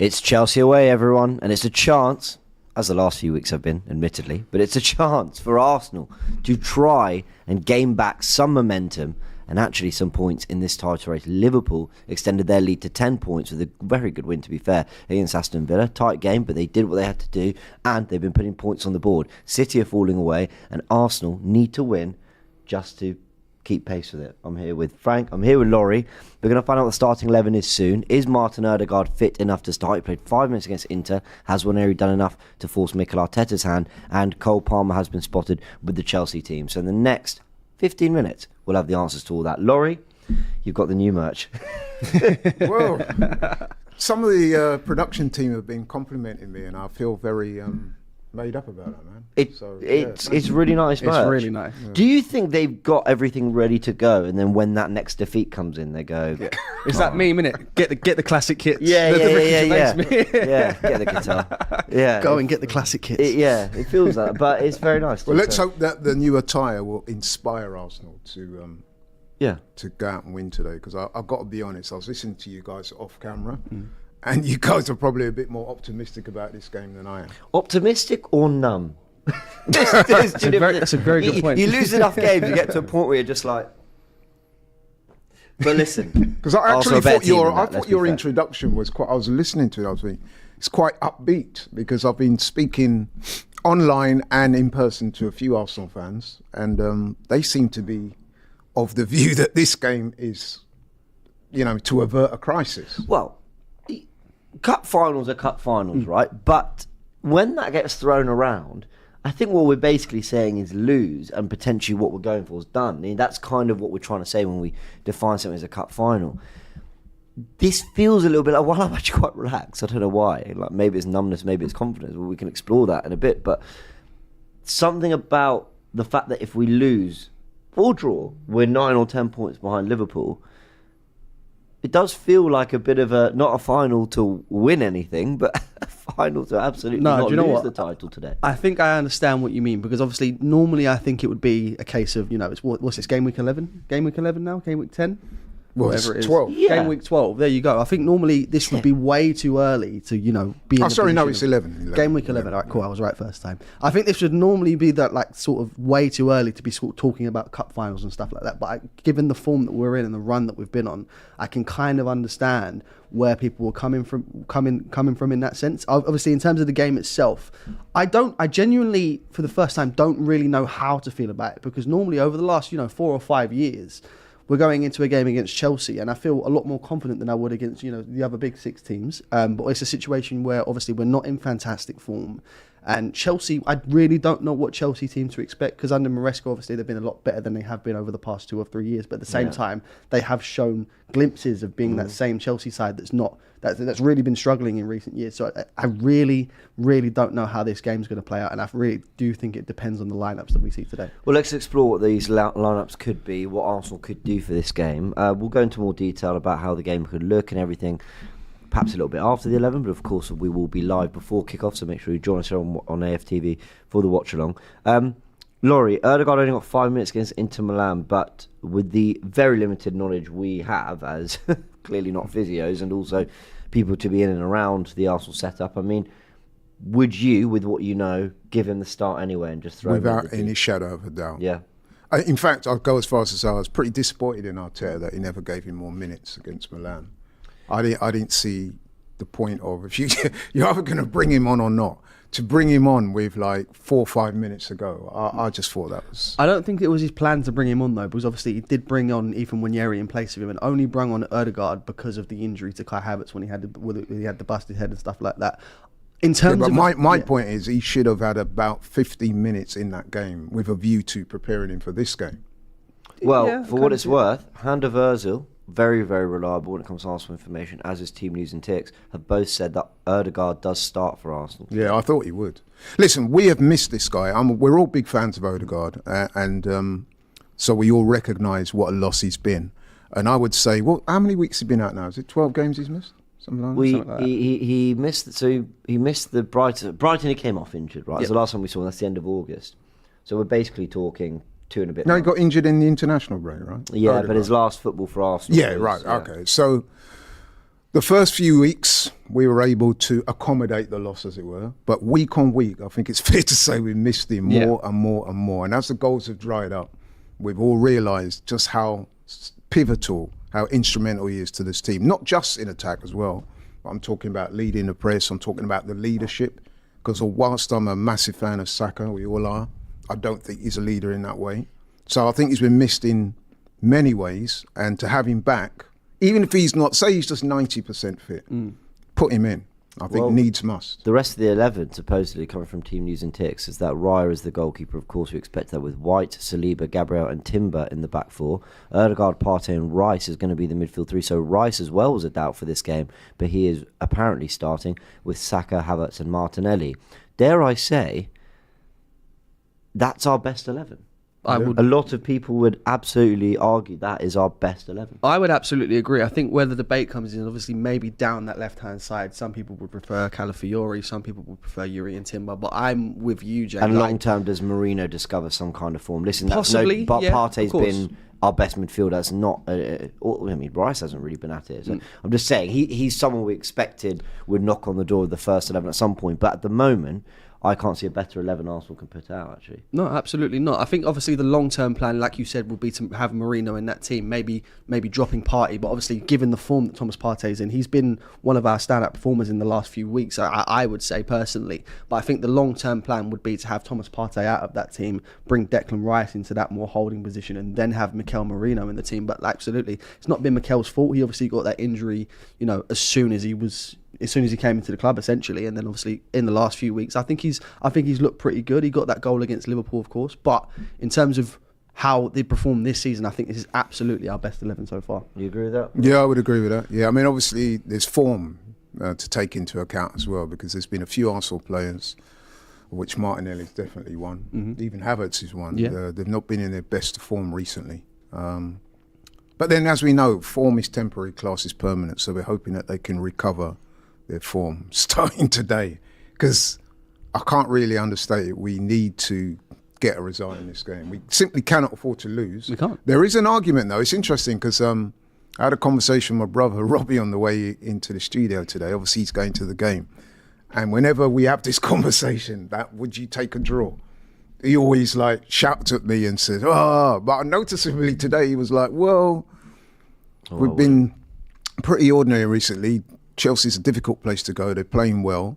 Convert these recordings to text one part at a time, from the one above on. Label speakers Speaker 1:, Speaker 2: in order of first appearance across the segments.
Speaker 1: It's Chelsea away, everyone, and it's a chance, as the last few weeks have been, admittedly, but it's a chance for Arsenal to try and gain back some momentum and actually some points in this title race. Liverpool extended their lead to 10 points with a very good win, to be fair, against Aston Villa. Tight game, but they did what they had to do, and they've been putting points on the board. City are falling away, and Arsenal need to win just to keep pace with it. I'm here with Frank. I'm here with Laurie. We're going to find out what the starting 11 is soon. Is Martin Ødegaard fit enough to start? He played 5 minutes against Inter. Has Waneri done enough to force Mikel Arteta's hand? And Cole Palmer has been spotted with the Chelsea team. So in the next 15 minutes, we'll have the answers to all that. Laurie, you've got the new merch.
Speaker 2: Well, some of the production team have been complimenting me, and I feel very made up about it, man.
Speaker 1: It's really nice merch.
Speaker 3: It's really nice.
Speaker 1: Yeah. Do you think they've got everything ready to go, and then when that next defeat comes in, they go...
Speaker 3: Yeah. It's that meme, innit? Get the classic kits.
Speaker 1: Yeah. Yeah, get the guitar. Yeah.
Speaker 3: Go and get the classic kits.
Speaker 1: It feels that, but it's very nice.
Speaker 2: Well, let's hope that the new attire will inspire Arsenal to go out and win today, because I've got to be honest, I was listening to you guys off camera, and you guys are probably a bit more optimistic about this game than I am.
Speaker 1: Optimistic or numb?
Speaker 3: That's a very good point.
Speaker 1: You lose enough games, you get to a point where you're just like... But listen,
Speaker 2: because I actually thought your introduction was quite... I was listening to it, I was thinking, it's quite upbeat, because I've been speaking online and in person to a few Arsenal fans, and they seem to be of the view that this game is, to avert a crisis.
Speaker 1: Well, cup finals are cup finals, right? But when that gets thrown around, I think what we're basically saying is lose, and potentially what we're going for is done. I mean, that's kind of what we're trying to say when we define something as a cup final. This feels a little bit like, well, I'm actually quite relaxed. I don't know why. Like, maybe it's numbness, maybe it's confidence. Well, we can explore that in a bit. But something about the fact that if we lose or draw, we're 9 or 10 points behind Liverpool. It does feel like a bit of not a final to win anything, but a final to absolutely not lose the title today.
Speaker 3: I think I understand what you mean, because obviously normally I think it would be a case of, it's what's this, game week 11? Game week 11 now? Game week 10?
Speaker 2: Well,
Speaker 3: whatever it is.
Speaker 2: 12.
Speaker 3: Yeah. Game week 12. There you go. I think normally this would be way too early to, be in
Speaker 2: it's 11.
Speaker 3: Game week 11. All right, cool. I was right first time. I think this would normally be that, like, sort of way too early to be sort of talking about cup finals and stuff like that. But given the form that we're in and the run that we've been on, I can kind of understand where people were coming from in that sense. Obviously, in terms of the game itself, I genuinely, for the first time, don't really know how to feel about it, because normally over the last, 4 or 5 years, we're going into a game against Chelsea, and I feel a lot more confident than I would against, the other big 6 teams. But it's a situation where obviously we're not in fantastic form. And Chelsea, I really don't know what Chelsea team to expect, because under Maresca, obviously they've been a lot better than they have been over the past 2 or 3 years. But at the same time, they have shown glimpses of being that same Chelsea side that's really been struggling in recent years. So I really, really don't know how this game's going to play out, and I really do think it depends on the lineups that we see today.
Speaker 1: Well, let's explore what these lineups could be, what Arsenal could do for this game. We'll go into more detail about how the game could look and everything, perhaps a little bit after the 11, but of course we will be live before kickoff, so make sure you join us here on AFTV for the watch along. Laurie, Ødegaard only got 5 minutes against Inter Milan, but with the very limited knowledge we have as clearly not physios and also people to be in and around the Arsenal setup, I mean, would you, with what you know, give him the start anyway and just throw him
Speaker 2: without any shadow of a doubt?
Speaker 1: Yeah.
Speaker 2: In fact, I'd go as far as to say I was pretty disappointed in Arteta that he never gave him more minutes against Milan. I didn't see the point of, if you're either going to bring him on or not, to bring him on with like 4 or 5 minutes to go, I just thought that was...
Speaker 3: I don't think it was his plan to bring him on, though, because obviously he did bring on Ethan Waneri in place of him, and only brought on Ødegaard because of the injury to Kai Havertz when he had the busted head and stuff like that. In terms of
Speaker 2: my point is, he should have had about 15 minutes in that game with a view to preparing him for this game.
Speaker 1: Well, for what it's worth, Hand of Ozil, very, very reliable when it comes to Arsenal information, as is Team News and Ticks, have both said that Ødegaard does start for Arsenal.
Speaker 2: Yeah, I thought he would. Listen, we have missed this guy. We're all big fans of Ødegaard, and so we all recognise what a loss he's been. And I would say, well, how many weeks has he been out now? Is it 12 games he's missed? Something like that.
Speaker 1: He missed. So he missed the Brighton. Brighton, he came off injured, right? Yep. It's the last time we saw him. That's the end of August. So we're basically talking 2 and a bit.
Speaker 2: No, he got injured in the international break, right?
Speaker 1: Yeah, but his last football for Arsenal.
Speaker 2: Yeah, right. Yeah. Okay, so The first few weeks, we were able to accommodate the loss, as it were. But week on week, I think it's fair to say we missed him more and more and more. And as the goals have dried up, we've all realised just how pivotal, how instrumental he is to this team. Not just in attack as well. I'm talking about leading the press. I'm talking about the leadership. Because whilst I'm a massive fan of Saka, we all are, I don't think he's a leader in that way. So I think he's been missed in many ways. And to have him back, even if he's not, say he's just 90% fit, put him in. I think needs must.
Speaker 1: The rest of the 11, supposedly coming from Team News and Ticks, is that Raya is the goalkeeper. Of course, we expect that with White, Saliba, Gabriel and Timber in the back four. Ødegaard, Partey and Rice is going to be the midfield three. So Rice as well was a doubt for this game, but he is apparently starting with Saka, Havertz and Martinelli. Dare I say, that's our best 11. A lot of people would absolutely argue that is our best 11.
Speaker 3: I would absolutely agree. I think where the debate comes in, obviously, maybe down that left-hand side, some people would prefer Calafiori, some people would prefer Yuri and Timber, but I'm with you, Jay.
Speaker 1: And long-term, does Mourinho discover some kind of form? Listen,
Speaker 3: possibly,
Speaker 1: but Partey's been our best midfielder. That's not. I mean, Rice hasn't really been at it. So I'm just saying he's someone we expected would knock on the door of the first 11 at some point. But at the moment, I can't see a better 11 Arsenal can put out, actually.
Speaker 3: No, absolutely not. I think, obviously, the long-term plan, like you said, would be to have Mourinho in that team, maybe dropping Partey. But obviously, given the form that Thomas Partey's in, he's been one of our standout performers in the last few weeks, I would say, personally. But I think the long-term plan would be to have Thomas Partey out of that team, bring Declan Rice into that more holding position, and then have Mikel Merino in the team. But absolutely, it's not been Mikel's fault. He obviously got that injury, as soon as he came into the club, essentially, and then obviously in the last few weeks, I think he's looked pretty good. He got that goal against Liverpool, of course, but in terms of how they performed this season, I think this is absolutely our best 11 so far.
Speaker 1: You agree with that?
Speaker 2: Yeah, I would agree with that. Yeah, I mean, obviously there's form to take into account as well, because there's been a few Arsenal players, which Martinelli is definitely one. Mm-hmm. Even Havertz is one. Yeah. They've not been in their best form recently. But then, as we know, form is temporary, class is permanent, so we're hoping that they can recover their form starting today, because I can't really understate it. We need to get a result in this game. We simply cannot afford to lose.
Speaker 3: We can't.
Speaker 2: There is an argument, though. It's interesting because I had a conversation with my brother Robbie on the way into the studio today. Obviously, he's going to the game, and whenever we have this conversation, that would you take a draw? He always shouts at me and says, but noticeably today he was like, we've been pretty ordinary recently. Chelsea's a difficult place to go. They're playing well.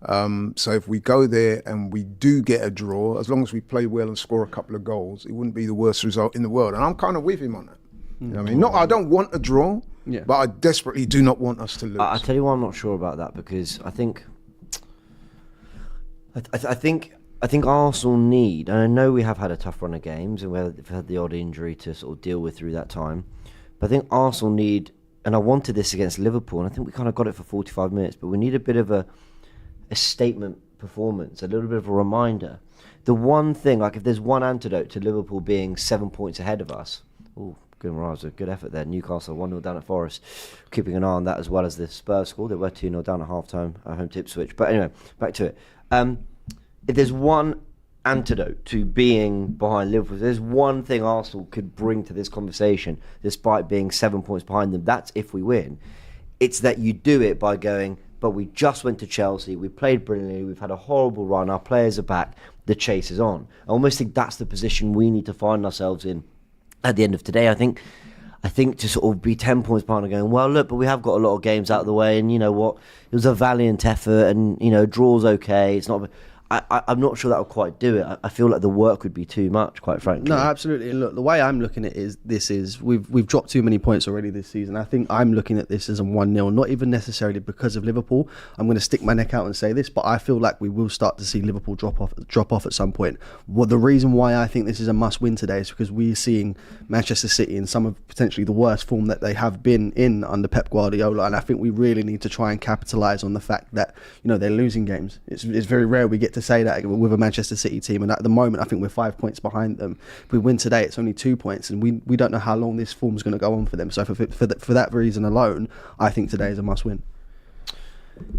Speaker 2: So if we go there and we do get a draw, as long as we play well and score a couple of goals, it wouldn't be the worst result in the world. And I'm kind of with him on that. You know what I mean? I don't want a draw, but I desperately do not want us to lose.
Speaker 1: I'll tell you why I'm not sure about that, because I think Arsenal need, and I know we have had a tough run of games and we've had the odd injury to sort of deal with through that time, but I think Arsenal need, and I wanted this against Liverpool, and I think we kind of got it for 45 minutes, but we need a bit of a statement performance, a little bit of a reminder. The one thing, if there's one antidote to Liverpool being 7 points ahead of us, good effort there. Newcastle 1-0 down at Forest, keeping an eye on that, as well as the Spurs score. They were 2-0 down at half-time at home to Ipswich. But anyway, back to it. If there's one antidote to being behind Liverpool, there's one thing Arsenal could bring to this conversation, despite being 7 points behind them, that's if we win. It's that you do it by going, but we just went to Chelsea, we played brilliantly, we've had a horrible run, our players are back, the chase is on. I almost think that's the position we need to find ourselves in at the end of today. I think to sort of be 10 points behind and going, well, look, but we have got a lot of games out of the way, and you know what, it was a valiant effort, and draw's okay. It's not. I'm not sure that will quite do it. I feel like the work would be too much, quite frankly.
Speaker 3: No, absolutely. And look, the way I'm looking at it is we've dropped too many points already this season. I think I'm looking at this as a 1-0, not even necessarily because of Liverpool. I'm going to stick my neck out and say this, but I feel like we will start to see Liverpool drop off at some point. Well, the reason why I think this is a must-win today is because we're seeing Manchester City in some of potentially the worst form that they have been in under Pep Guardiola, and I think we really need to try and capitalise on the fact that they're losing games. It's very rare we get to say that with a Manchester City team, and at the moment I think we're 5 points behind them. If we win today, it's only 2 points, and we don't know how long this form's going to go on for them. So for that reason alone, I think today is a must-win.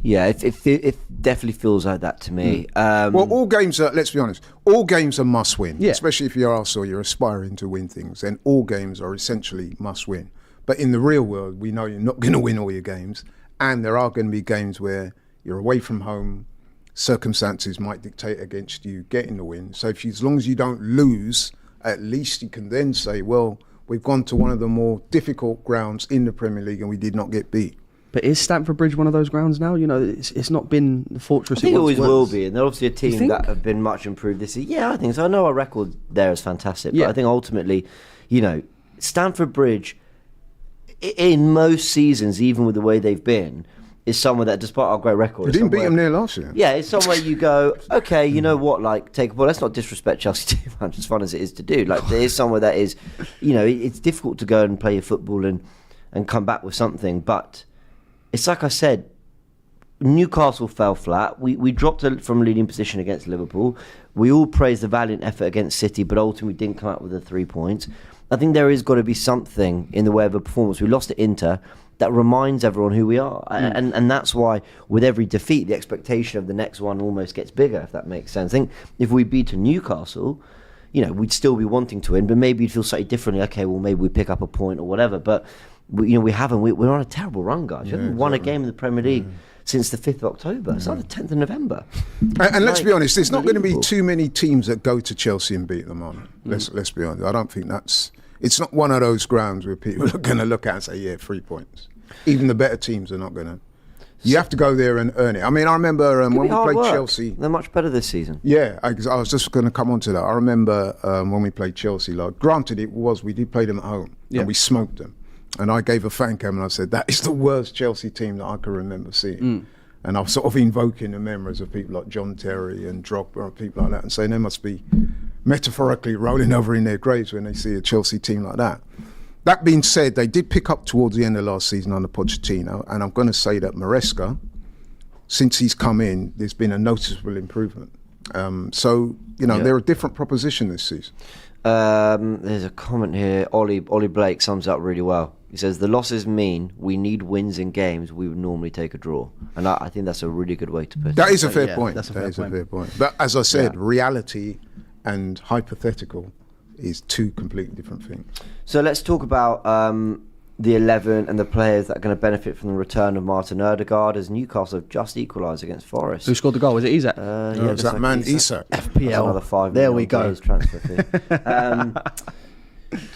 Speaker 1: Yeah, it definitely feels like that to me.
Speaker 2: Well, all games are, let's be honest, all games are must-win, especially if you're Arsenal, you're aspiring to win things, and all games are essentially must-win. But in the real world, we know you're not going to win all your games. And there are going to be games where you're away from home, circumstances might dictate against you getting the win. So as long as you don't lose, at least you can then say, well, we've gone to one of the more difficult grounds in the Premier League and we did not get beat.
Speaker 3: But is Stamford Bridge one of those grounds now? You know, it's not been the fortress
Speaker 1: I think
Speaker 3: it once
Speaker 1: always
Speaker 3: was.
Speaker 1: will be, and they're obviously a team that have been much improved this year. Yeah, I think so. I know our record there is fantastic, but I think ultimately, you know, Stamford Bridge, in most seasons, even with the way they've been, is somewhere that, despite our great record,
Speaker 2: we didn't beat them there last year.
Speaker 1: Yeah, it's somewhere you go, okay, you know what, like, take a ball. Let's not disrespect Chelsea too much, as fun as it is to do. Like, there is somewhere that is, you know, it's difficult to go and play your football and come back with something, but it's like I said, Newcastle fell flat. We dropped from a leading position against Liverpool. We all praised the valiant effort against City, but ultimately we didn't come out with the 3 points. I think there is got to be something in the way of a performance. We lost to Inter that reminds everyone who we are. And that's why with every defeat, the expectation of the next one almost gets bigger, if that makes sense. I think if we beat Newcastle, you know, we'd still be wanting to win, but maybe you'd feel slightly differently. Okay, well, maybe we pick up a point or whatever, but we haven't. We're on a terrible run, guys. We haven't won a game in the Premier League since the 5th of October. It's like the 10th of November.
Speaker 2: And let's be honest, there's not going to be too many teams that go to Chelsea and beat them on. Let's be honest. I don't think it's not one of those grounds where people are going to look at and say, yeah, 3 points. Even the better teams are not going to. You have to go there and earn it. I mean, I remember when we played Chelsea.
Speaker 1: They're much better this season.
Speaker 2: Yeah, I was just going to come on to that. I remember when we played Chelsea. Like, granted, we did play them at home and we smoked them. And I gave a fan cam and I said, that is the worst Chelsea team that I can remember seeing. And I was sort of invoking the memories of people like John Terry and Drogba and people like that and saying they must be metaphorically rolling over in their graves when they see a Chelsea team like that. That being said, they did pick up towards the end of last season under Pochettino, and I'm going to say that Maresca, since he's come in, there's been a noticeable improvement. So, you know, they're a different proposition this season.
Speaker 1: There's a comment here. Ollie Blake sums it up really well. He says, the losses mean we need wins in games we would normally take a draw. And I think that's a really good way to put it.
Speaker 2: That is a fair point.
Speaker 3: That is a fair point.
Speaker 2: But as I said, reality and hypothetical is two completely different things.
Speaker 1: So let's talk about the 11 and the players that are going to benefit from the return of Martin Ødegaard, as Newcastle have just equalised against Forest.
Speaker 3: Who scored the goal? Was it Isak?
Speaker 2: It was that man Isak.
Speaker 3: FPL.
Speaker 1: Another 5
Speaker 3: there we go.
Speaker 1: Transfer fee.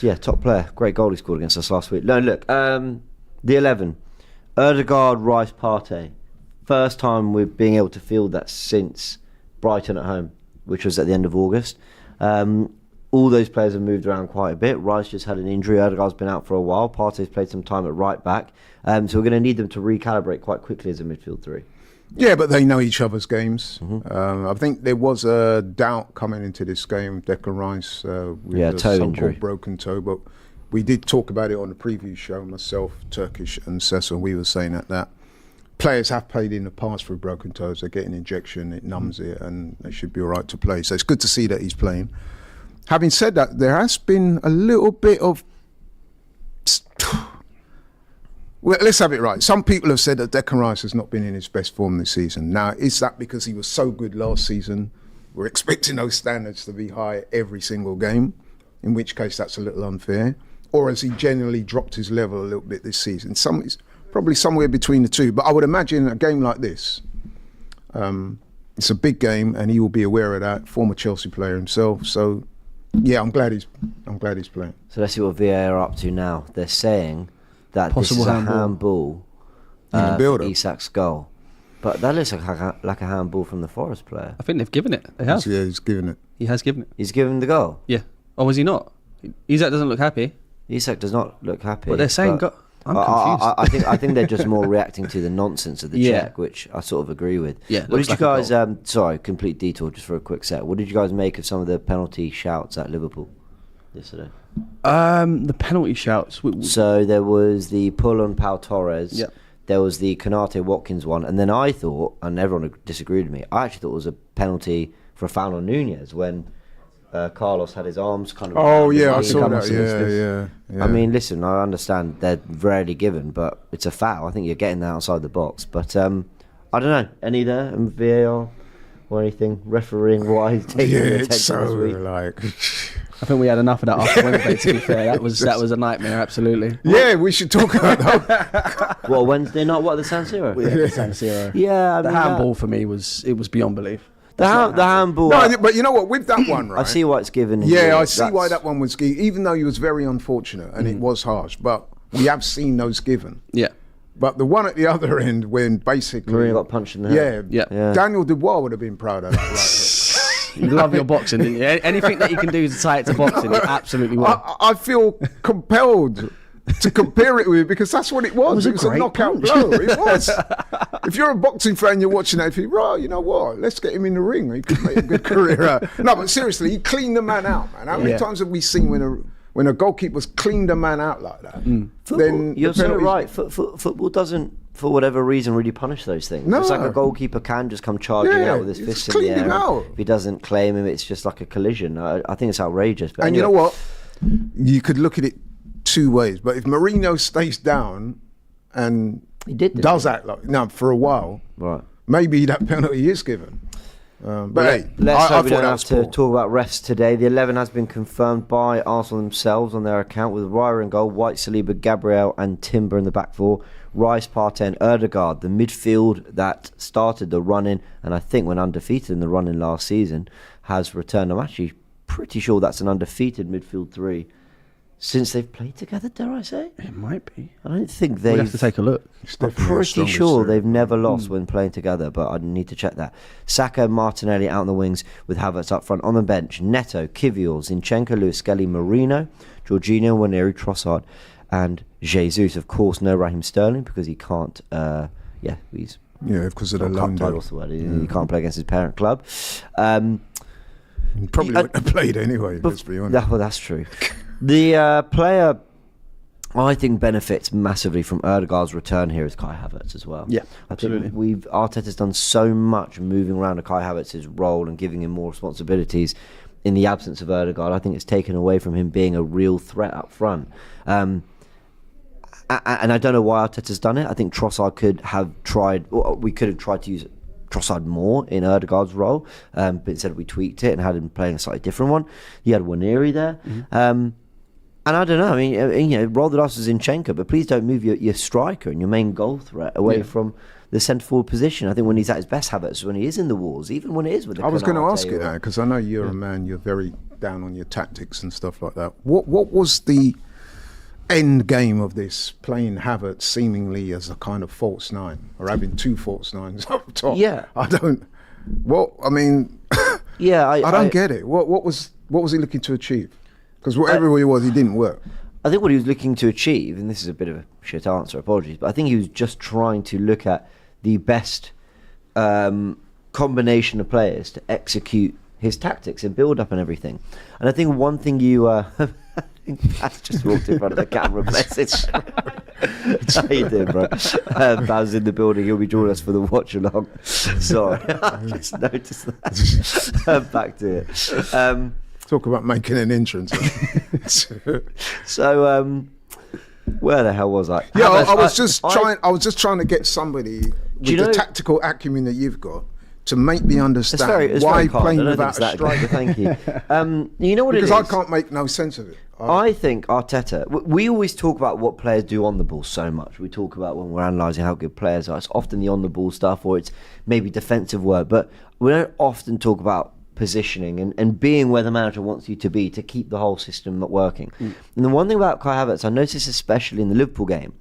Speaker 1: Yeah, top player. Great goal he scored against us last week. No, look, the 11. Ødegaard, Rice, Partey. First time we're being able to field that since Brighton at home, which was at the end of August. All those players have moved around quite a bit. Rice just had an injury. Ødegaard's been out for a while. Partey's played some time at right back. So we're going to need them to recalibrate quite quickly as a midfield three.
Speaker 2: Yeah, but they know each other's games. I think there was a doubt coming into this game, Declan Rice with a
Speaker 1: toe
Speaker 2: so-called
Speaker 1: injury.
Speaker 2: broken toe. But we did talk about it on the preview show, myself, Turkish and Cecil. We were saying that players have played in the past through broken toes. They get an injection, it numbs it, and they should be all right to play. So it's good to see that he's playing. Having said that, there has been a little bit of... Well, let's have it right. Some people have said that Declan Rice has not been in his best form this season. Now, is that because he was so good last season? We're expecting those standards to be high every single game, in which case that's a little unfair. Or has he generally dropped his level a little bit this season? It's probably somewhere between the two. But I would imagine a game like this, it's a big game, and he will be aware of that. Former Chelsea player himself, so yeah, I'm glad he's playing.
Speaker 1: So let's see what VAR are up to now. They're saying that
Speaker 3: Possible
Speaker 1: this is a handball
Speaker 2: In the build-up.
Speaker 1: Isak's goal, but that looks like a handball from the Forest player.
Speaker 3: I think they've given it. They have.
Speaker 2: Yeah, he's given it.
Speaker 3: He has given it.
Speaker 1: He's given the goal.
Speaker 3: Yeah. Oh, was he not? Isak doesn't look happy.
Speaker 1: Isak does not look happy.
Speaker 3: But they're saying I'm confused.
Speaker 1: I think they're just more reacting to the nonsense of the check, which I sort of agree with.
Speaker 3: Yeah.
Speaker 1: What did you guys? Sorry, complete detour just for a quick set. What did you guys make of some of the penalty shouts at Liverpool yesterday?
Speaker 3: The penalty shouts.
Speaker 1: So there was the pull on Pau Torres.
Speaker 3: Yep.
Speaker 1: There was the Konate Watkins one, and then I thought, and everyone disagreed with me, I actually thought it was a penalty for a foul on Nunez when Carlos had his arms kind of...
Speaker 2: Oh, yeah, I saw that. Yeah.
Speaker 1: I mean, listen, I understand they're rarely given, but it's a foul. I think you're getting that outside the box. But I don't know, any there in VAR or anything refereeing wise taking
Speaker 2: Yeah,
Speaker 1: attention
Speaker 2: it's so
Speaker 1: this week?
Speaker 2: like...
Speaker 3: I think we had enough of that after Wednesday, to be fair. That was a nightmare, absolutely.
Speaker 2: Yeah, we should talk about that.
Speaker 1: Well, Wednesday night, what, the San Siro?
Speaker 3: Yeah, the San Siro.
Speaker 1: Yeah,
Speaker 3: the handball for me was beyond belief.
Speaker 1: The handball.
Speaker 2: No, but you know what? With that one, right?
Speaker 1: I see why it's given.
Speaker 2: Yeah, I see why that one was given, even though he was very unfortunate and it was harsh. But we have seen those given.
Speaker 3: Yeah.
Speaker 2: But the one at the other end, when basically
Speaker 1: Mourinho got punched in the head.
Speaker 2: Yeah. Daniel Dubois would have been proud of that. Right?
Speaker 3: You love your boxing, didn't you? Anything that you can do to tie it to boxing, you absolutely will.
Speaker 2: I feel compelled to compare it with, because that's what it was. It was a knockout blow. It was. If you're a boxing fan, you're watching that, you think, right, you know what? Let's get him in the ring. He could make a good career out. No, but seriously, he cleaned the man out, man. How many times have we seen when a goalkeeper's cleaned a man out like that? Then
Speaker 1: you're so right. Football doesn't, for whatever reason, really punish those things.
Speaker 2: No.
Speaker 1: It's like a goalkeeper can just come charging out with his fists in the air. If he doesn't claim him, it's just like a collision. I think it's outrageous. But
Speaker 2: and anyway. You know what? You could look at it two ways. But if Mourinho stays down and does act like for a while,
Speaker 1: right?
Speaker 2: Maybe that penalty is given. But
Speaker 1: let's hope we don't have to talk about refs today. The 11 has been confirmed by Arsenal themselves on their account, with Raya in goal, White, Saliba, Gabriel and Timber in the back four, Rice, Partey and Ødegaard, the midfield that started the run-in and I think went undefeated in the run-in last season, has returned. I'm actually pretty sure that's an undefeated midfield three since they've played together, dare I say?
Speaker 3: It might be.
Speaker 1: I don't think they've...
Speaker 3: We'll have to take a look.
Speaker 1: I'm pretty sure they've never lost when playing together, but I need to check that. Saka, Martinelli out on the wings with Havertz up front. On the bench, Neto, Kivior, Zinchenko, Luis Skelly, Marino, Jorginho, Waneri, Trossard and Jesus. Of course, no Raheem Sterling because he can't... he's...
Speaker 2: Yeah, because of the loan deal.
Speaker 1: He can't play against his parent club.
Speaker 2: He probably wouldn't have played anyway, let's be honest.
Speaker 1: Well, that's true. The player I think benefits massively from Ødegaard's return here is Kai Havertz as well.
Speaker 3: Yeah, absolutely.
Speaker 1: Arteta's done so much moving around to Kai Havertz's role and giving him more responsibilities in the absence of Ødegaard. I think it's taken away from him being a real threat up front. And I don't know why Arteta's done it. I think Trossard could have tried, or we could have tried to use Trossard more in Ødegaard's role, but instead we tweaked it and had him playing a slightly different one. You had Waneri there. And I don't know, I mean, roll the dice with Zinchenko, but please don't move your striker and your main goal threat away from the centre-forward position. I think when he's at his best, Havertz, when he is in the walls, even when it is with the
Speaker 2: I was going to ask you that, because I know you're a man, you're very down on your tactics and stuff like that. What was the end game of this, playing Havertz seemingly as a kind of false nine, or having two false nines up top?
Speaker 1: Yeah.
Speaker 2: I don't get it. What was he looking to achieve? Because whatever he was, he didn't work.
Speaker 1: I think what he was looking to achieve, and this is a bit of a shit answer, apologies, but I think he was just trying to look at the best combination of players to execute his tactics and build up and everything. And I think one thing Pat's just walked in front of the camera, bless it. How you doing, bro? Baz in the building, he'll be joining us for the watch along. Sorry, I just noticed that. Back to it.
Speaker 2: Talk about making an entrance.
Speaker 1: So, where the hell was I?
Speaker 2: Yeah, I was just trying to get somebody with the tactical acumen that you've got to make me understand why playing without a striker.
Speaker 1: Thank you. You know what it is?
Speaker 2: Because I can't make no sense of it.
Speaker 1: I think Arteta, we always talk about what players do on the ball so much. We talk about when we're analysing how good players are. It's often the on the ball stuff, or it's maybe defensive work, but we don't often talk about positioning and being where the manager wants you to be to keep the whole system not working. And the one thing about Kai Havertz, I noticed especially in the Liverpool game,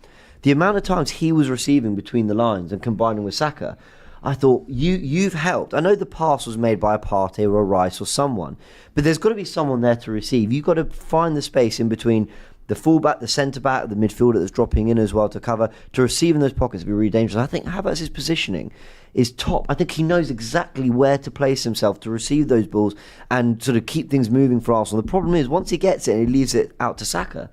Speaker 1: the amount of times he was receiving between the lines and combining with Saka, I thought, you've helped. I know the pass was made by a Partey or a Rice or someone, but there's got to be someone there to receive. You've got to find the space in between the fullback, the centre-back, the midfielder that's dropping in as well to cover, to receive in those pockets would be really dangerous. I think Havertz's positioning is top. I think he knows exactly where to place himself to receive those balls and sort of keep things moving for Arsenal. The problem is, once he gets it and he leaves it out to Saka,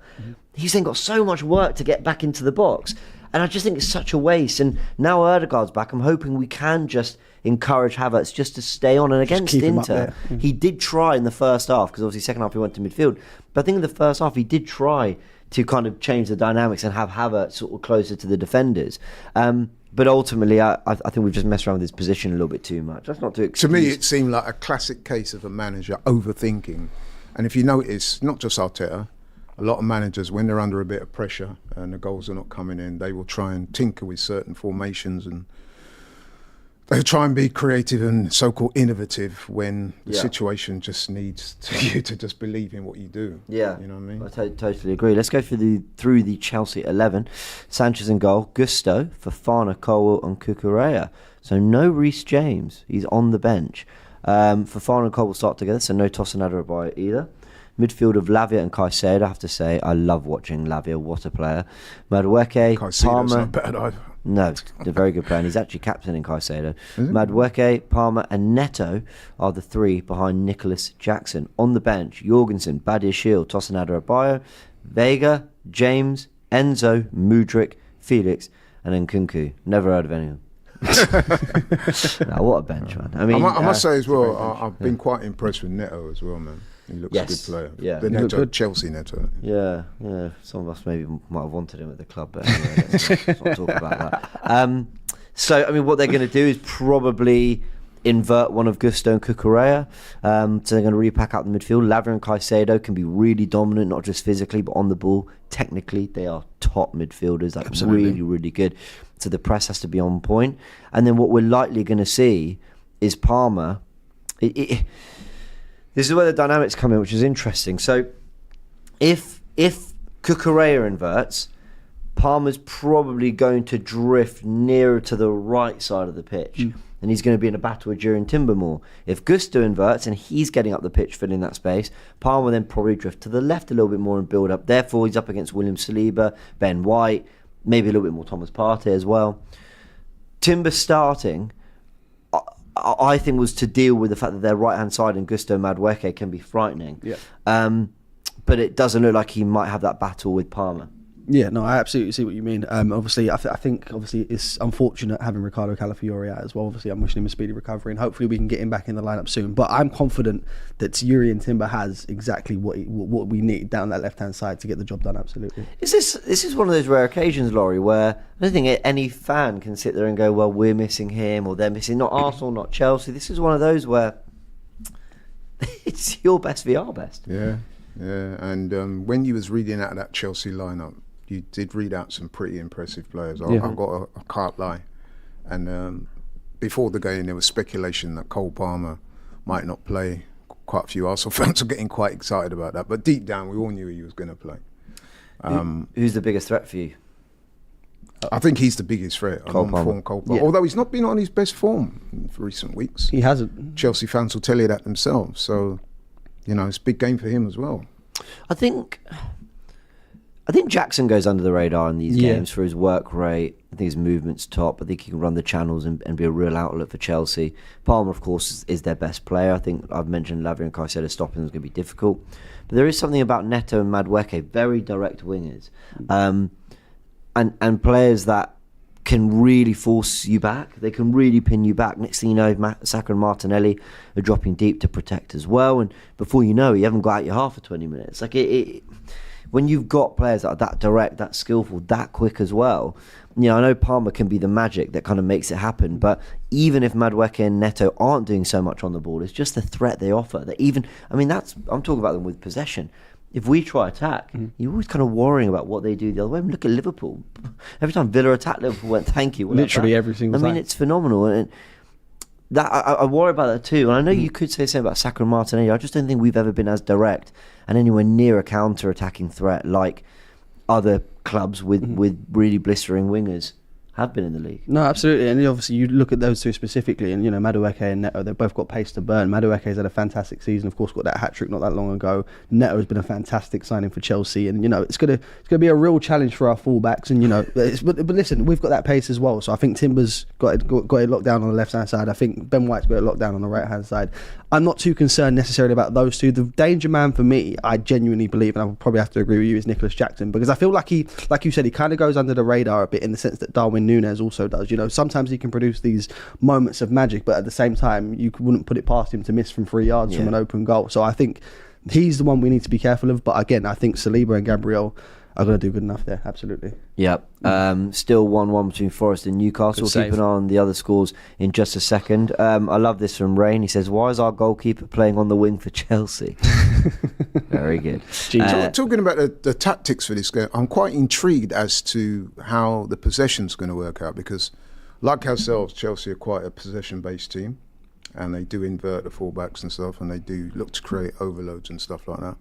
Speaker 1: he's then got so much work to get back into the box. And I just think it's such a waste. And now Ødegaard's back, I'm hoping we can just encourage Havertz just to stay on. And against Inter, he did try in the first half, because obviously second half he went to midfield. But I think in the first half he did try to kind of change the dynamics and have Havertz sort of closer to the defenders. But ultimately, I think we've just messed around with his position a little bit too much. That's not to excuse.
Speaker 2: To me, it seemed like a classic case of a manager overthinking And if you notice, not just Arteta, a lot of managers, when they're under a bit of pressure and the goals are not coming in, they will try and tinker with certain formations, and they try and be creative and so-called innovative when the situation just needs you to just believe in what you do.
Speaker 1: Yeah,
Speaker 2: you know what I mean?
Speaker 1: I totally agree. Let's go through the Chelsea 11. Sanchez in goal, Gusto, Fofana, Colwill and Cucurella. So no Reece James. He's on the bench. Fofana and Colwill start together, so no Tosin Adarabioyo either. Midfield of Lavia and Caicedo. I have to say, I love watching Lavia. What a player. Madueke,
Speaker 2: Caicedo's
Speaker 1: Palmer.
Speaker 2: not bad either.
Speaker 1: No, he's a very good player. And he's actually captaining Caicedo. Madueke, Palmer and Neto are the three behind Nicholas Jackson. On the bench, Jorgensen, Badiashile, Tosin Adarabioyo, Vega, James, Enzo, Mudryk, Felix and Nkunku. Never heard of anyone. Now, what a bench, man. I mean,
Speaker 2: I must say as well, I've been quite impressed with Neto as well, man. He looks a good player.
Speaker 1: Yeah.
Speaker 2: The Neto, Chelsea Neto.
Speaker 1: Yeah. Some of us maybe might have wanted him at the club, but anyway, let's not talk about that. So, I mean, what they're going to do is probably invert one of Gusto and Cucurella. So they're going to repack out the midfield. Lavia and Caicedo can be really dominant, not just physically, but on the ball. Technically, they are top midfielders. Like, really, really good. So the press has to be on point. And then what we're likely going to see is Palmer. This is where the dynamics come in, which is interesting. So if Cucurella inverts, Palmer's probably going to drift nearer to the right side of the pitch. And he's going to be in a battle with Jurrien Timber more. If Gusto inverts and he's getting up the pitch, filling that space, Palmer will then probably drift to the left a little bit more and build up. Therefore, he's up against William Saliba, Ben White, maybe a little bit more Thomas Partey as well. Timber starting, I think, was to deal with the fact that their right-hand side and Gusto Madueke can be frightening.
Speaker 3: Yeah.
Speaker 1: But it doesn't look like he might have that battle with Palmer.
Speaker 3: Yeah, no, I absolutely see what you mean. Obviously, I think it's unfortunate having Ricardo Calafiori out as well. Obviously, I'm wishing him a speedy recovery, and hopefully we can get him back in the lineup soon. But I'm confident that Jurrien Timber has exactly what we need down that left-hand side to get the job done. Absolutely.
Speaker 1: This is one of those rare occasions, Laurie, where I don't think any fan can sit there and go, "Well, we're missing him," or "They're missing not Arsenal, not Chelsea." This is one of those where it's your best v our best.
Speaker 2: Yeah. And when you was reading out that Chelsea lineup, you did read out some pretty impressive players. I can't lie. And before the game, there was speculation that Cole Palmer might not play. Quite a few Arsenal fans are getting quite excited about that. But deep down, we all knew he was going to play.
Speaker 1: Who's the biggest threat for you?
Speaker 2: I think he's the biggest threat.
Speaker 1: Cole Palmer.
Speaker 2: Yeah. Although he's not been on his best form in recent weeks.
Speaker 3: He hasn't.
Speaker 2: Chelsea fans will tell you that themselves. So, it's a big game for him as well.
Speaker 1: I think Jackson goes under the radar in these games for his work rate. I think his movement's top. I think he can run the channels and be a real outlet for Chelsea. Palmer, of course, is their best player. I think I've mentioned Lavia and Caicedo stopping them is going to be difficult. But there is something about Neto and Madueke, very direct wingers, and players that can really force you back. They can really pin you back. Next thing you know, Saka and Martinelli are dropping deep to protect as well. And before you know it, you haven't got out your half for 20 minutes. Like when you've got players that are that direct, that skillful, that quick as well, I know Palmer can be the magic that kind of makes it happen. But even if Madueke and Neto aren't doing so much on the ball, it's just the threat they offer. I'm talking about them with possession. If we try attack, you're always kind of worrying about what they do the other way. Look at Liverpool. Every time Villa attacked, Liverpool went, "Thank you."
Speaker 3: Literally every single time.
Speaker 1: It's phenomenal. And that I worry about that too. And I know you could say something about Saka and Martinelli. I just don't think we've ever been as direct and anywhere near a counter-attacking threat like other clubs with really blistering wingers have been in the league.
Speaker 3: No, absolutely. And obviously you look at those two specifically, and Madueke and Neto, they've both got pace to burn. Madueke's had a fantastic season, of course, got that hat-trick not that long ago. Neto has been a fantastic signing for Chelsea, and it's gonna be a real challenge for our fullbacks. And but listen, we've got that pace as well. So I think Timber's got it locked down on the left-hand side. I think Ben White's got it locked down on the right-hand side. I'm not too concerned necessarily about those two. The danger man for me, I genuinely believe, and I will probably have to agree with you, is Nicholas Jackson, because I feel like he, like you said, he kind of goes under the radar a bit in the sense that Darwin Núñez also does. Sometimes he can produce these moments of magic, but at the same time, you wouldn't put it past him to miss from 3 yards from an open goal. So I think he's the one we need to be careful of. But again, I think Saliba and Gabriel are going to do good enough there. Absolutely.
Speaker 1: Yep. Still 1-1 between Forest and Newcastle. Keep an eye on the other scores in just a second. I love this from Rain. He says, why is our goalkeeper playing on the wing for Chelsea? Very good.
Speaker 2: Talking about the tactics for this game, I'm quite intrigued as to how the possession's going to work out, because like ourselves, Chelsea are quite a possession-based team, and they do invert the fullbacks and stuff, and they do look to create overloads and stuff like that.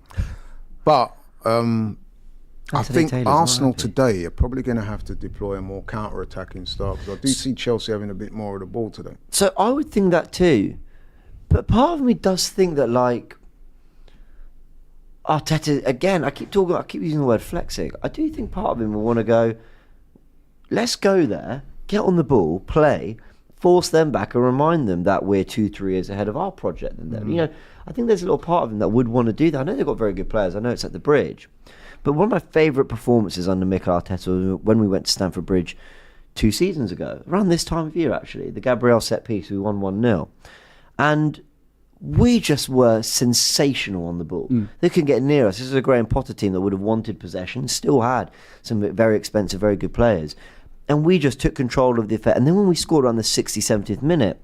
Speaker 2: But I think Arsenal today are probably going to have to deploy a more counter-attacking style, because I do see Chelsea having a bit more of the ball today.
Speaker 1: So I would think that too, but part of me does think that, like, Arteta, again, I keep using the word flexing. I do think part of him will want to go, let's go there, get on the ball, play, force them back, and remind them that we're 2-3 years ahead of our project than them. You know, I think there's a little part of him that would want to do that. I know they've got very good players. I know it's at the Bridge. But one of my favourite performances under Mikel Arteta was when we went to Stamford Bridge 2 seasons ago, around this time of year actually, the Gabriel set piece, we won 1-0. And we just were sensational on the ball. They couldn't get near us. This is a Graham Potter team that would have wanted possession, still had some very expensive, very good players. And we just took control of the affair. And then when we scored around the 60th, 70th minute,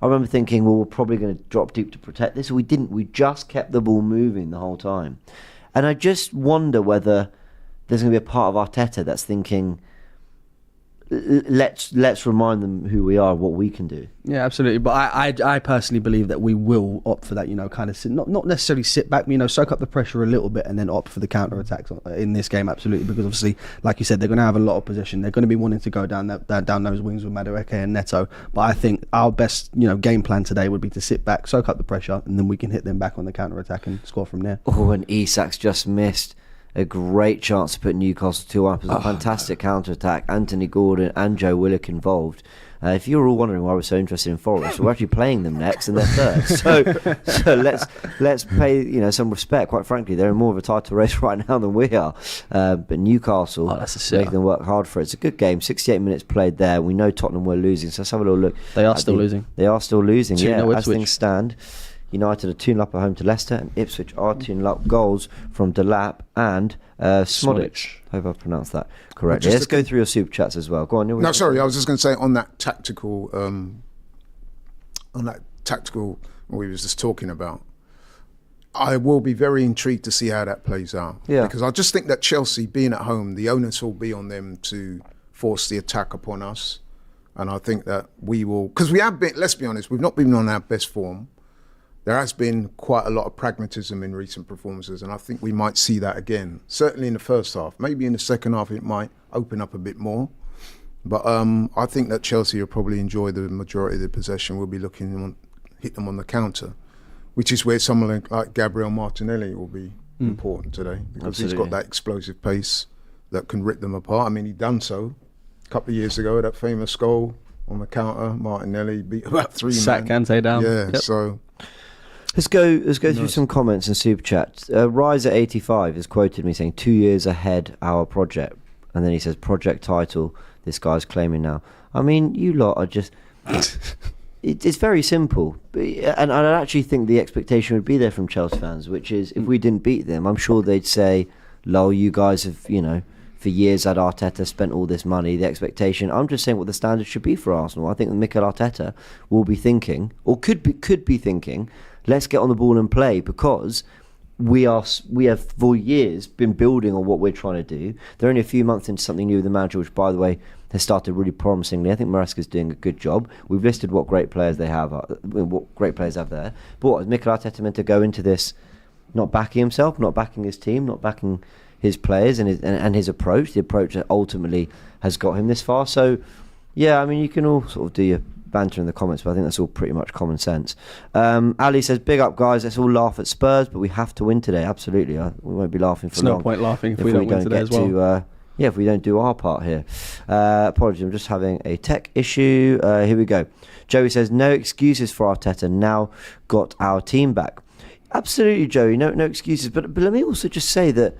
Speaker 1: I remember thinking, well, we're probably going to drop deep to protect this. We didn't. We just kept the ball moving the whole time. And I just wonder whether there's going to be a part of Arteta that's thinking, let's remind them who we are, what we can do.
Speaker 3: Yeah, absolutely. But I personally believe that we will opt for that, you know, kind of not necessarily sit back, you know, soak up the pressure a little bit and then opt for the counter attacks in this game. Absolutely, because obviously, like you said, they're going to have a lot of possession. They're going to be wanting to go down those wings with Madueke and Neto. But I think our best, you know, game plan today would be to sit back, soak up the pressure, and then we can hit them back on the counter attack and score from there.
Speaker 1: Oh, and Isak's just missed a great chance to put Newcastle 2-1 up. It was a fantastic counter-attack. Anthony Gordon and Joe Willock involved. If you're all wondering why we're so interested in Forest, we're actually playing them next and they're third. So let's pay, you know, some respect. Quite frankly, they're in more of a title race right now than we are. But Newcastle, making them work hard for it. It's a good game. 68 minutes played there. We know Tottenham were losing, so let's have a little look.
Speaker 3: They are still losing.
Speaker 1: They are still losing, yeah, as
Speaker 3: Ipswich.
Speaker 1: things stand. United are 2-0 up at home to Leicester, and Ipswich are 2-0 up. Goals from Delap and Smodic. Hope I pronounced that correctly. Let's go through your super chats as well. Go on.
Speaker 2: No, sorry, I was just going to say on that tactical we was just talking about, I will be very intrigued to see how that plays out.
Speaker 1: Yeah.
Speaker 2: Because I just think that Chelsea, being at home, the onus will be on them to force the attack upon us. And I think that we will, because we have been, let's be honest, we've not been on our best form. There has been quite a lot of pragmatism in recent performances, and I think we might see that again. Certainly in the first half. Maybe in the second half it might open up a bit more. But I think that Chelsea will probably enjoy the majority of the possession. We'll be looking to hit them on the counter, which is where someone like Gabriel Martinelli will be important today, because he's got that explosive pace that can rip them apart. I mean, he done so a couple of years ago, that famous goal on the counter. Martinelli beat about 3 men.
Speaker 3: Sat Kante down.
Speaker 2: Yeah, so...
Speaker 1: Let's go through some comments and super chats. Riser85 has quoted me saying 2 years ahead our project, and then he says project title this guy's claiming now. I mean, you lot are just it's very simple, and I actually think the expectation would be there from Chelsea fans, which is if we didn't beat them, I'm sure they'd say, lol, you guys have, you know, for years had Arteta spent all this money. The expectation, I'm just saying what the standard should be for Arsenal. I think that Mikel Arteta will be thinking, or could be thinking, let's get on the ball and play, because we have for years been building on what we're trying to do. They're only a few months into something new with the manager, which, by the way, has started really promisingly. I think Maresca's doing a good job. We've listed what great players they have, what great players have there. But what is Mikel Arteta meant to go into this not backing himself, not backing his team, not backing his players and his approach, the approach that ultimately has got him this far? So, yeah, I mean, you can all sort of do your banter in the comments, but I think that's all pretty much common sense. Ali says, big up guys, let's all laugh at Spurs, but we have to win today. Absolutely, we won't be laughing for long.
Speaker 3: There's no point laughing if we don't win today as well.
Speaker 1: If we don't do our part here. Apologies, I'm just having a tech issue. Here we go. Joey says, no excuses for Arteta, now got our team back. Absolutely, Joey, no excuses, but let me also just say that,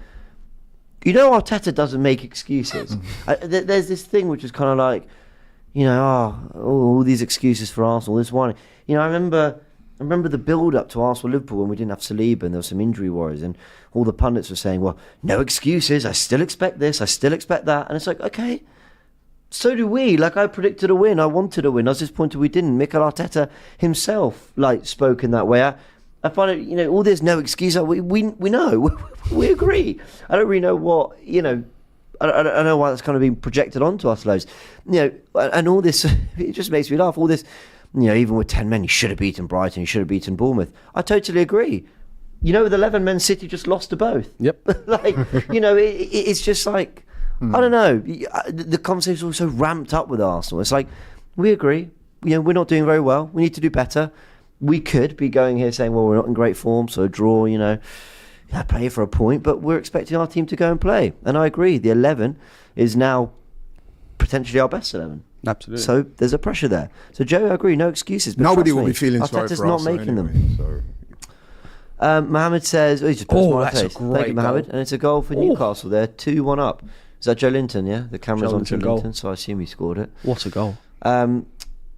Speaker 1: you know, Arteta doesn't make excuses. There's this thing which is kind of like, you know, all these excuses for Arsenal, this one. You know, I remember I remember the build-up to Arsenal-Liverpool when we didn't have Saliba and there were some injury worries, and all the pundits were saying, well, no excuses, I still expect this, I still expect that. And it's like, okay, so do we. Like, I predicted a win, I wanted a win, I was disappointed we didn't. Mikel Arteta himself, like, spoke in that way. I find it, you know, all this no excuse, we know, we agree. I don't really know what, you know, I don't know why that's kind of been projected onto us loads. You know, and all this, it just makes me laugh, all this, you know, even with 10 men, you should have beaten Brighton, you should have beaten Bournemouth. I totally agree. You know, with 11 men, City just lost to both.
Speaker 3: Yep.
Speaker 1: Like, you know, it's just like, I don't know. The conversation's also ramped up with Arsenal. It's like, we agree. You know, we're not doing very well. We need to do better. We could be going here saying, well, we're not in great form, so a draw, you know, play for a point. But we're expecting our team to go and play. And I agree. The 11 is now potentially our best 11.
Speaker 3: Absolutely.
Speaker 1: So there's a pressure there. So Joe, I agree, no excuses. But
Speaker 2: nobody will be feeling sorry
Speaker 1: Arteta's
Speaker 2: for
Speaker 1: not
Speaker 2: Arsenal
Speaker 1: making
Speaker 2: anyway,
Speaker 1: them.
Speaker 2: So.
Speaker 1: Mohammed says, he just put a smile on
Speaker 3: that's
Speaker 1: his
Speaker 3: a
Speaker 1: face.
Speaker 3: great
Speaker 1: Thank you, Mohammed.
Speaker 3: goal.
Speaker 1: And it's a goal for Newcastle there, 2-1 up. Is that Joe Linton, yeah? The camera's on Joe
Speaker 3: Joelinton goal.
Speaker 1: Linton, so I assume he scored it.
Speaker 3: What a goal.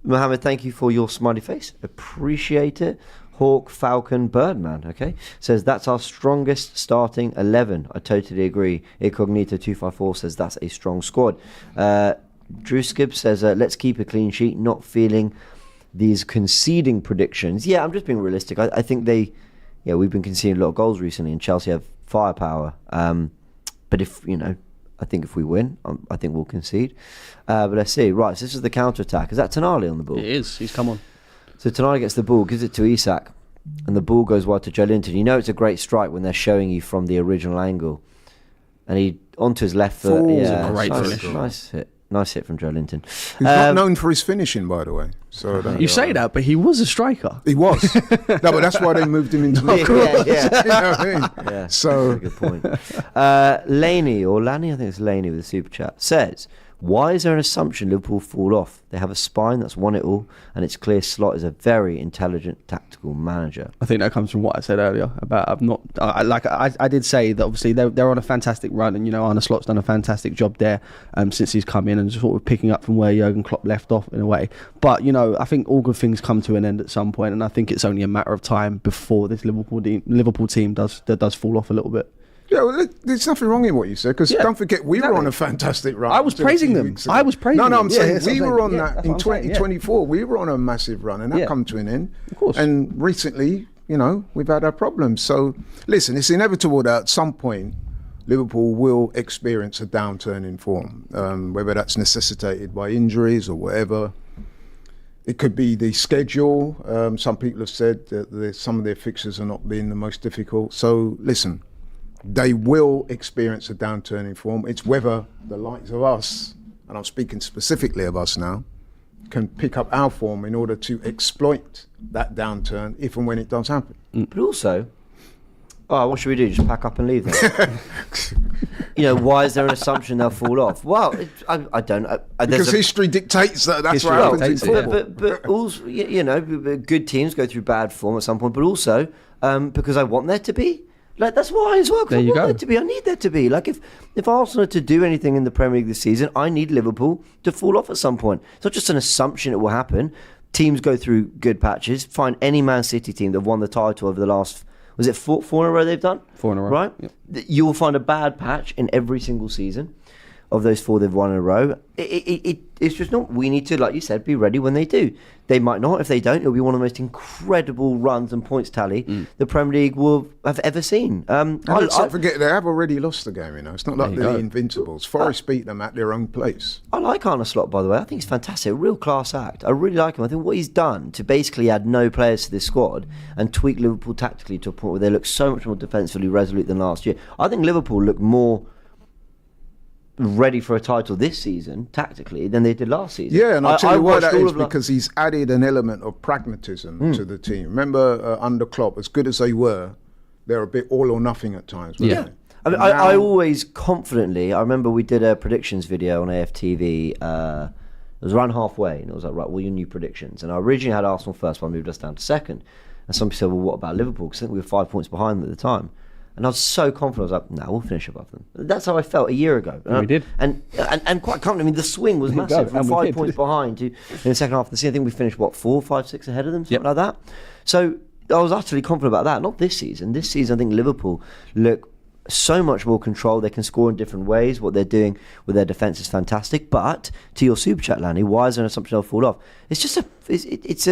Speaker 1: Mohammed, thank you for your smiley face. Appreciate it. Hawk, Falcon, Birdman, okay? Says, that's our strongest starting 11. I totally agree. Incognito254 says, that's a strong squad. Drew Skibb says, let's keep a clean sheet, not feeling these conceding predictions. Yeah, I'm just being realistic. I think we've been conceding a lot of goals recently, and Chelsea have firepower. But if, you know, I think if we win, I think we'll concede. But let's see. Right, so this is the counter-attack. Is that Tonali on the ball?
Speaker 3: It is. He's come on.
Speaker 1: So Tonali gets the ball, gives it to Isak, and the ball goes wide to Joe Linton. You know it's a great strike when they're showing you from the original angle. And he, onto his left foot. Yeah,
Speaker 3: a great finish.
Speaker 1: Nice hit. Nice hit from Joe Linton.
Speaker 2: He's not known for his finishing, by the way. So
Speaker 3: You say that, but he was a striker.
Speaker 2: He was. No, but that's why they moved him into the
Speaker 1: Yeah.
Speaker 2: You know what I mean?
Speaker 1: Yeah,
Speaker 2: So
Speaker 1: good point. Laney, I think it's Laney with the super chat, says, why is there an assumption Liverpool fall off? They have a spine that's won it all, and it's clear Slot is a very intelligent tactical manager.
Speaker 3: I think that comes from what I said earlier about I did say that obviously they're on a fantastic run, and you know Arne Slot's done a fantastic job there since he's come in and sort of picking up from where Jurgen Klopp left off in a way. But you know, I think all good things come to an end at some point, and I think it's only a matter of time before this Liverpool team does fall off a little bit.
Speaker 2: yeah, well, there's nothing wrong in what you said, because don't forget we were on a fantastic run.
Speaker 3: I was praising them.
Speaker 2: No, I'm saying
Speaker 3: that's
Speaker 2: we
Speaker 3: what I'm
Speaker 2: were
Speaker 3: saying.
Speaker 2: on
Speaker 3: Yeah,
Speaker 2: that
Speaker 3: that's
Speaker 2: in
Speaker 3: what I'm saying,
Speaker 2: 2024. We were on a massive run, and that come to an end.
Speaker 3: Of course.
Speaker 2: And recently, you know, we've had our problems. So listen, it's inevitable that at some point Liverpool will experience a downturn in form, whether that's necessitated by injuries or whatever. It could be the schedule. Some people have said that some of their fixtures are not being the most difficult. So listen, they will experience a downturn in form. It's whether the likes of us, and I'm speaking specifically of us now, can pick up our form in order to exploit that downturn if and when it does happen.
Speaker 1: But also, what should we do? Just pack up and leave them? You know, why is there an assumption they'll fall off? Well, I don't.
Speaker 2: Because history dictates that. That's what happens in football.
Speaker 1: But also, you know, good teams go through bad form at some point. But also, because I want there to be. Like, that's why as well. Because I want there to be. I need there to be. Like, if Arsenal are to do anything in the Premier League this season, I need Liverpool to fall off at some point. It's not just an assumption it will happen. Teams go through good patches. Find any Man City team that won the title over the last, was it four in a row they've done?
Speaker 3: 4 in a row.
Speaker 1: Right?
Speaker 3: Yep.
Speaker 1: You will find a bad patch in every single season of those 4 they've won in a row. It's just not, we need to, like you said, be ready when they do. They might not. If they don't, it'll be one of the most incredible runs and points tally the Premier League will have ever seen.
Speaker 2: I forget, they have already lost the game, you know. It's not like they're the Invincibles. Forest beat them at their own place.
Speaker 1: I like Arne Slot, by the way. I think he's fantastic. A real class act. I really like him. I think what he's done to basically add no players to this squad and tweak Liverpool tactically to a point where they look so much more defensively resolute than last year. I think Liverpool look more ready for a title this season tactically than they did last season.
Speaker 2: Yeah, and I'll tell you why that is, because he's added an element of pragmatism to the team. Remember, under Klopp, as good as they were, they're a bit all or nothing at times.
Speaker 3: Yeah.
Speaker 1: I mean, I always confidently, I remember we did a predictions video on AFTV. It was around halfway, and it was like, right, well, your new predictions. And I originally had Arsenal first, but I moved us down to second. And some people said, well, what about Liverpool? Because I think we were 5 points behind them at the time. And I was so confident. I was like, no, we'll finish above them. That's how I felt a year ago.
Speaker 3: And we did.
Speaker 1: And quite confident. I mean, the swing was massive. From 5 points behind to in the second half of the season. I think we finished, 4, 5, 6 ahead of them, something like that. So I was utterly confident about that. Not this season. This season, I think Liverpool look so much more control. They can score in different ways. What they're doing with their defence is fantastic. But to your super chat, Lanny, why is there an assumption they'll fall off? It's just it's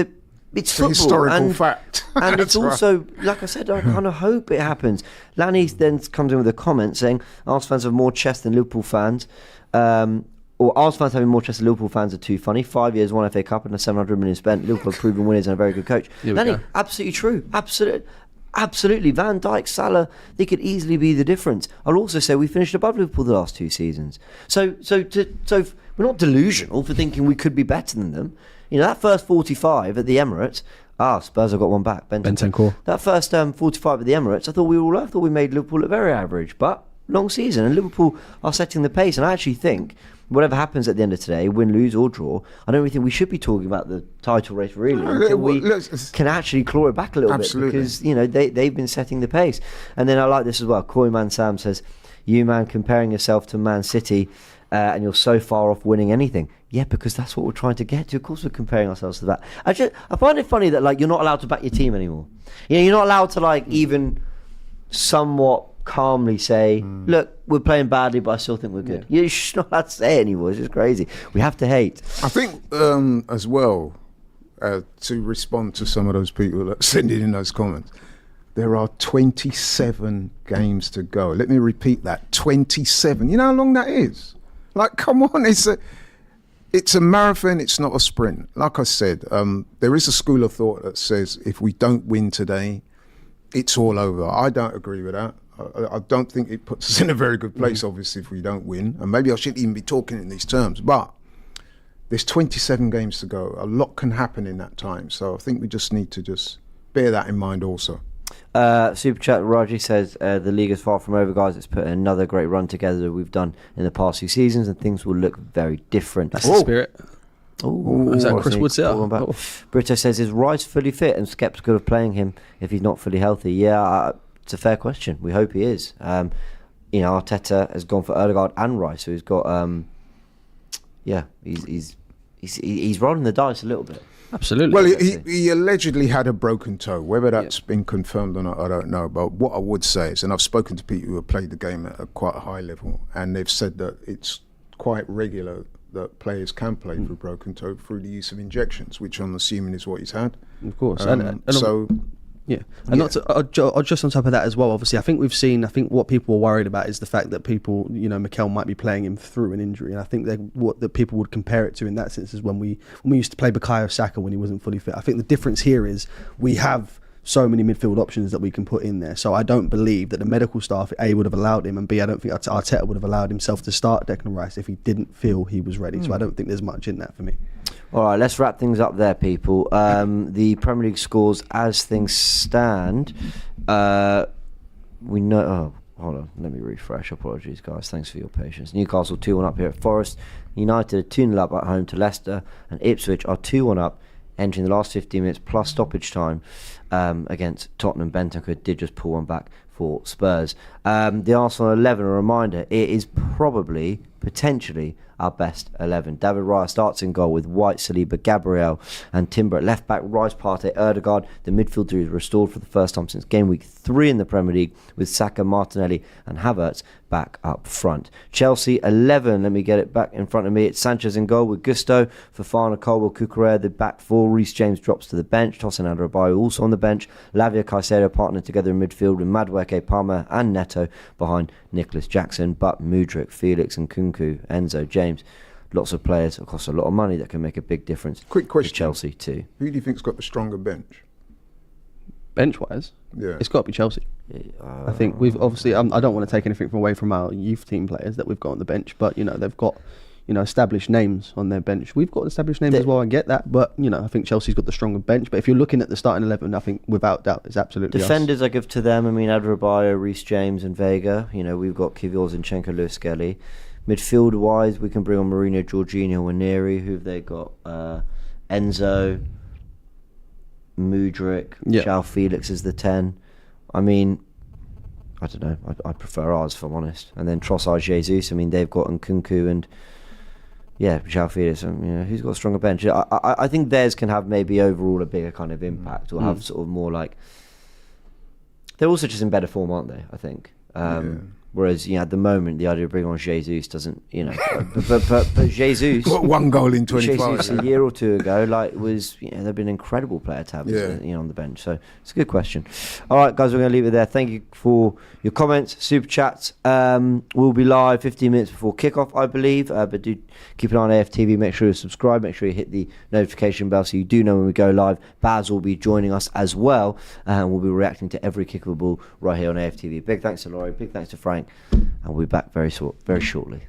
Speaker 1: football,
Speaker 2: historical fact.
Speaker 1: And it's also, like I said, I kind of hope it happens. Lanny then comes in with a comment saying Arsenal fans have more chest than Liverpool fans. Or Arsenal fans having more chest than Liverpool fans are too funny. 5 years, 1 FA Cup and a 700 million spent. Liverpool have proven winners and a very good coach. Lanny, absolutely true. Absolutely. Van Dijk, Salah, they could easily be the difference. I'll also say we finished above Liverpool the last 2 seasons. So we're not delusional for thinking we could be better than them. That first 45 at the Emirates, Spurs have got one back.
Speaker 3: Bentancur.
Speaker 1: That first 45 at the Emirates, I thought we made Liverpool look very average, but long season, and Liverpool are setting the pace. And I actually think whatever happens at the end of today, win, lose or draw, I don't really think we should be talking about the title race really until we can actually claw it back a little bit, because they've been setting the pace. And then I like this as well. Koyman Sam says, "You man comparing yourself to Man City, and you're so far off winning anything." Yeah, because that's what we're trying to get to. Of course, we're comparing ourselves to that. I find it funny that you're not allowed to back your team anymore. You're not allowed to even somewhat calmly say, look, we're playing badly, but I still think we're good. You're just not allowed to say it anymore. It's just crazy. We have to hate.
Speaker 2: I think as well, to respond to some of those people that send in those comments, there are 27 games to go. Let me repeat that, 27. You know how long that is? Come on, it's a marathon, it's not a sprint. Like I said, there is a school of thought that says if we don't win today, it's all over. I don't agree with that. I don't think it puts us in a very good place, obviously, if we don't win. And maybe I shouldn't even be talking in these terms. But there's 27 games to go. A lot can happen in that time. So I think we just need to just bear that in mind also.
Speaker 1: Super chat Raji says the league is far from over, guys. It's put another great run together that we've done in the past few seasons, and things will look very different.
Speaker 3: That's the spirit.
Speaker 1: Is
Speaker 3: that Chris Wood set?
Speaker 1: Brito says, is Rice fully fit and sceptical of playing him if he's not fully healthy? Yeah, it's a fair question. We hope he is. Arteta has gone for Ødegaard and Rice, so he's got he's rolling the dice a little bit.
Speaker 3: Absolutely.
Speaker 2: Well, he allegedly had a broken toe. Whether that's been confirmed or not, I don't know. But what I would say is, and I've spoken to people who have played the game at a quite a high level, and they've said that it's quite regular that players can play through broken toe through the use of injections, which I'm assuming is what he's had.
Speaker 3: Of course. Not just on top of that as well, obviously, I think what people were worried about is the fact that people, Mikel might be playing him through an injury. And I think what people would compare it to in that sense is when we used to play Bukayo Saka when he wasn't fully fit. I think the difference here is we have so many midfield options that we can put in there. So I don't believe that the medical staff, A, would have allowed him, and B, I don't think Arteta would have allowed himself to start Declan Rice if he didn't feel he was ready. So I don't think there's much in that for me.
Speaker 1: All right, let's wrap things up there, people. The Premier League scores as things stand. We know... Oh, hold on. Let me refresh. Apologies, guys. Thanks for your patience. Newcastle 2-1 up here at Forest. United are 2-0 up at home to Leicester. And Ipswich are 2-1 up, entering the last 15 minutes plus stoppage time against Tottenham. Bentancur did just pull one back for Spurs. The Arsenal 11, a reminder, it is probably, potentially, our best 11. David Raya starts in goal with White, Saliba, Gabriel and Timber at left back. Rice, Partey, Ødegaard. The midfield is restored for the first time since game week 3 in the Premier League, with Saka, Martinelli and Havertz back up front. Chelsea 11, let me get it back in front of me. It's Sanchez in goal with Gusto, Fofana, Colwell, Cucurella, the back four. Reece James drops to the bench. Tosin Adebayo also on the bench. Lavia, Caicedo partnered together in midfield with Madueke, Palmer and Neto behind Nicholas Jackson. But Mudryk, Felix and Kunku, Enzo, James, lots of players that cost a lot of money that can make a big difference.
Speaker 2: Quick question.
Speaker 1: Chelsea too.
Speaker 2: Who do you think's got the stronger bench?
Speaker 3: Bench-wise?
Speaker 2: Yeah.
Speaker 3: It's got to be Chelsea. I think we've obviously... I don't want to take anything away from our youth team players that we've got on the bench, but, they've got, established names on their bench. We've got established names as well, I get that, but, I think Chelsea's got the stronger bench. But if you're looking at the starting 11, I think, without doubt, it's absolutely
Speaker 1: defenders
Speaker 3: us.
Speaker 1: I give to them. I mean, Adebayo, Reece James and Vega. We've got Kvyat, Zinchenko, Lewis Skelly. Midfield-wise, we can bring on Mourinho, Jorginho, Neri. Who've they got? Enzo, Mudryk, João Felix is the 10. I mean, I don't know. I prefer ours, if I'm honest. And then Trossard, Jesus. I mean, they've got Nkunku and João Felix. Who's got a stronger bench? I think theirs can have maybe overall a bigger kind of impact, or have sort of more like. They're also just in better form, aren't they? I think. Whereas, at the moment, the idea of bringing on Jesus doesn't, but Jesus
Speaker 2: got 1 goal in 25.
Speaker 1: Jesus a year or two ago, was, they've been an incredible player to have, on the bench. So it's a good question. All right, guys, we're going to leave it there. Thank you for your comments, super chats. We'll be live 15 minutes before kickoff, I believe. But do keep an eye on AFTV. Make sure you subscribe. Make sure you hit the notification bell so you do know when we go live. Baz will be joining us as well, and we'll be reacting to every kick of the ball right here on AFTV. Big thanks to Laurie. Big thanks to Frank. And we'll be back very shortly.